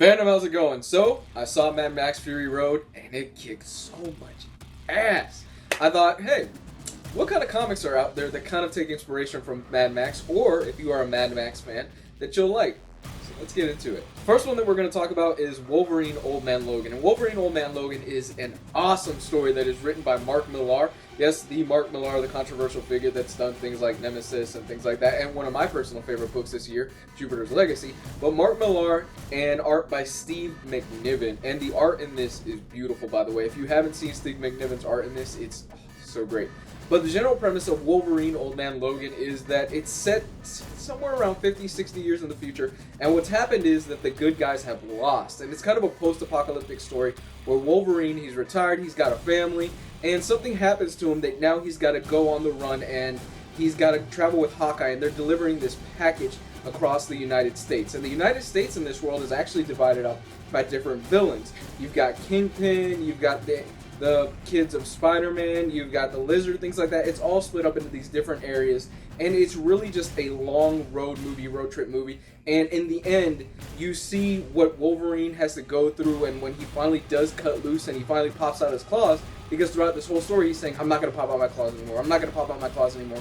Phantom, how's it going? So, I saw Mad Max Fury Road, and it kicked so much ass. I thought, hey, what kind of comics are out there that kind of take inspiration from Mad Max, or if you are a Mad Max fan, that you'll like? So let's get into it. First one that we're going to talk about is Wolverine Old Man Logan. And Wolverine Old Man Logan is an awesome story that is written by Mark Millar. Yes, the Mark Millar, the controversial figure that's done things like Nemesis and things like that, and one of my personal favorite books this year, Jupiter's Legacy. But Mark Millar and art by Steve McNiven. And the art in this is beautiful, by the way. If you haven't seen Steve McNiven's art in this, it's so great. But the general premise of Wolverine Old Man Logan is that it's set somewhere around 50, 60 years in the future, and what's happened is that the good guys have lost. And it's kind of a post-apocalyptic story where Wolverine, he's retired, he's got a family, and something happens to him that now he's got to go on the run, and he's got to travel with Hawkeye, and they're delivering this package across the United States. And the United States in this world is actually divided up by different villains. You've got Kingpin, you've got the kids of Spider-Man, you've got the Lizard, things like that. It's all split up into these different areas, and it's really just a long road trip movie. And in the end, you see what Wolverine has to go through, and when he finally does cut loose and he finally pops out his claws, because throughout this whole story he's saying, I'm not going to pop out my claws anymore, I'm not going to pop out my claws anymore.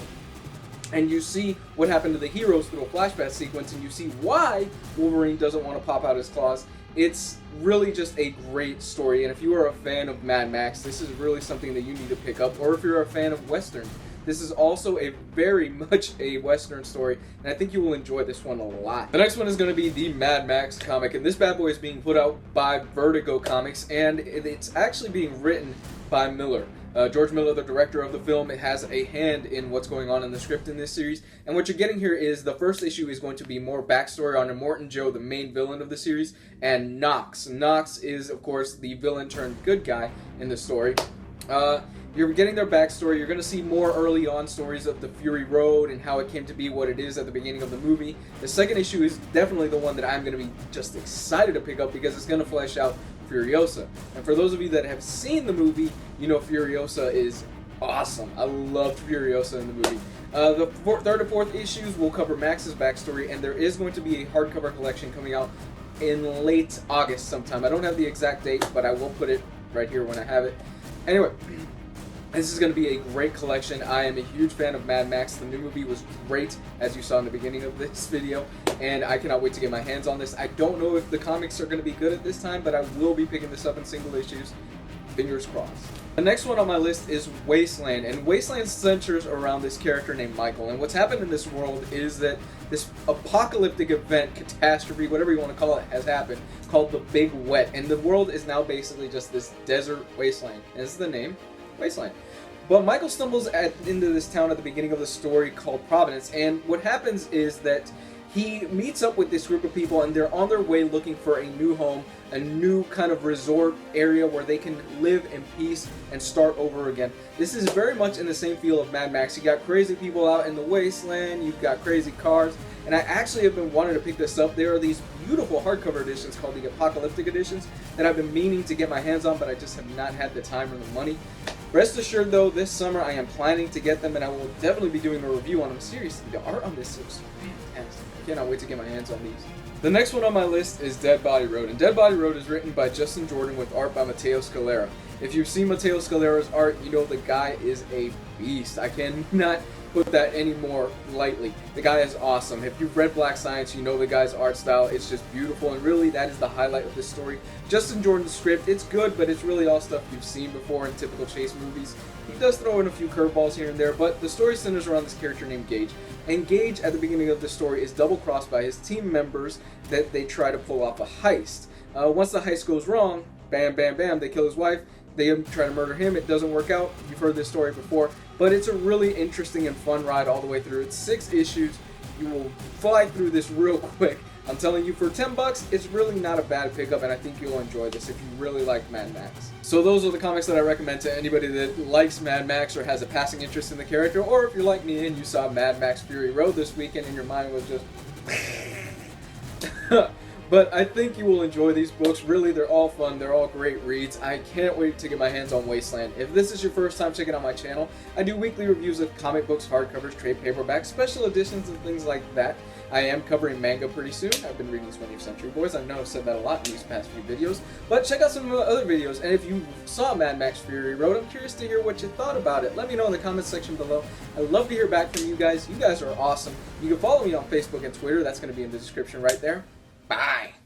And you see what happened to the heroes through a flashback sequence, and you see why Wolverine doesn't want to pop out his claws. It's really just a great story, and if you are a fan of Mad Max, this is really something that you need to pick up. Or if you're a fan of Western, this is also a very much a Western story, and I think you will enjoy this one a lot. The next one is going to be the Mad Max comic, and this bad boy is being put out by Vertigo Comics, and it's actually being written by Miller. George Miller, the director of the film, it has a hand in what's going on in the script in this series. And what you're getting here is the first issue is going to be more backstory on Immortan Joe, the main villain of the series, and Nox. Nox is, of course, the villain turned good guy in the story. You're getting their backstory. You're going to see more early on stories of the Fury Road and how it came to be what it is at the beginning of the movie. The second issue is definitely the one that I'm going to be just excited to pick up because it's going to flesh out Furiosa. And for those of you that have seen the movie, you know Furiosa is awesome. I loved Furiosa in the movie. The third and fourth issues will cover Max's backstory, and there is going to be a hardcover collection coming out in late August sometime. I don't have the exact date, but I will put it right here when I have it. Anyway, this is going to be a great collection. I am a huge fan of Mad Max. The new movie was great, as you saw in the beginning of this video, and I cannot wait to get my hands on this. I don't know if the comics are going to be good at this time, but I will be picking this up in single issues. Fingers crossed. The next one on my list is Wasteland, and Wasteland centers around this character named Michael. And what's happened in this world is that this apocalyptic event, catastrophe, whatever you want to call it, has happened, called the Big Wet. And the world is now basically just this desert wasteland. And this is the name, Wasteland. But Michael stumbles into this town at the beginning of the story called Providence, and what happens is that he meets up with this group of people, and they're on their way looking for a new home, a new kind of resort area where they can live in peace and start over again. This is very much in the same feel of Mad Max. You got crazy people out in the wasteland, you've got crazy cars, and I actually have been wanting to pick this up. There are these beautiful hardcover editions called the Apocalyptic Editions that I've been meaning to get my hands on, but I just have not had the time or the money. Rest assured though, this summer I am planning to get them, and I will definitely be doing a review on them. Seriously, the art on this is fantastic. I cannot wait to get my hands on these. The next one on my list is Dead Body Road, and Dead Body Road is written by Justin Jordan with art by Matteo Scalera. If you've seen Matteo Scalera's art, you know the guy is a beast. I cannot put that any more lightly. The guy is awesome. If you've read Black Science, you know the guy's art style. It's just beautiful, and really that is the highlight of this story. Justin Jordan's script, it's good, but it's really all stuff you've seen before in typical chase movies. He does throw in a few curveballs here and there, but the story centers around this character named Gage. And Gage, at the beginning of the story, is double-crossed by his team members that they try to pull off a heist. Once the heist goes wrong, bam, bam, bam, they kill his wife. They try to murder him. It doesn't work out. You've heard this story before. But it's a really interesting and fun ride all the way through. It's 6 issues. You will fly through this real quick. I'm telling you, for $10, it's really not a bad pickup, and I think you'll enjoy this if you really like Mad Max. So those are the comics that I recommend to anybody that likes Mad Max or has a passing interest in the character, or if you're like me and you saw Mad Max Fury Road this weekend and your mind was just... But I think you will enjoy these books. Really, they're all fun. They're all great reads. I can't wait to get my hands on Wasteland. If this is your first time checking out my channel, I do weekly reviews of comic books, hardcovers, trade paperbacks, special editions, and things like that. I am covering manga pretty soon. I've been reading 20th Century Boys. I know I've said that a lot in these past few videos. But check out some of my other videos. And if you saw Mad Max Fury Road, I'm curious to hear what you thought about it. Let me know in the comments section below. I'd love to hear back from you guys. You guys are awesome. You can follow me on Facebook and Twitter. That's going to be in the description right there. Bye.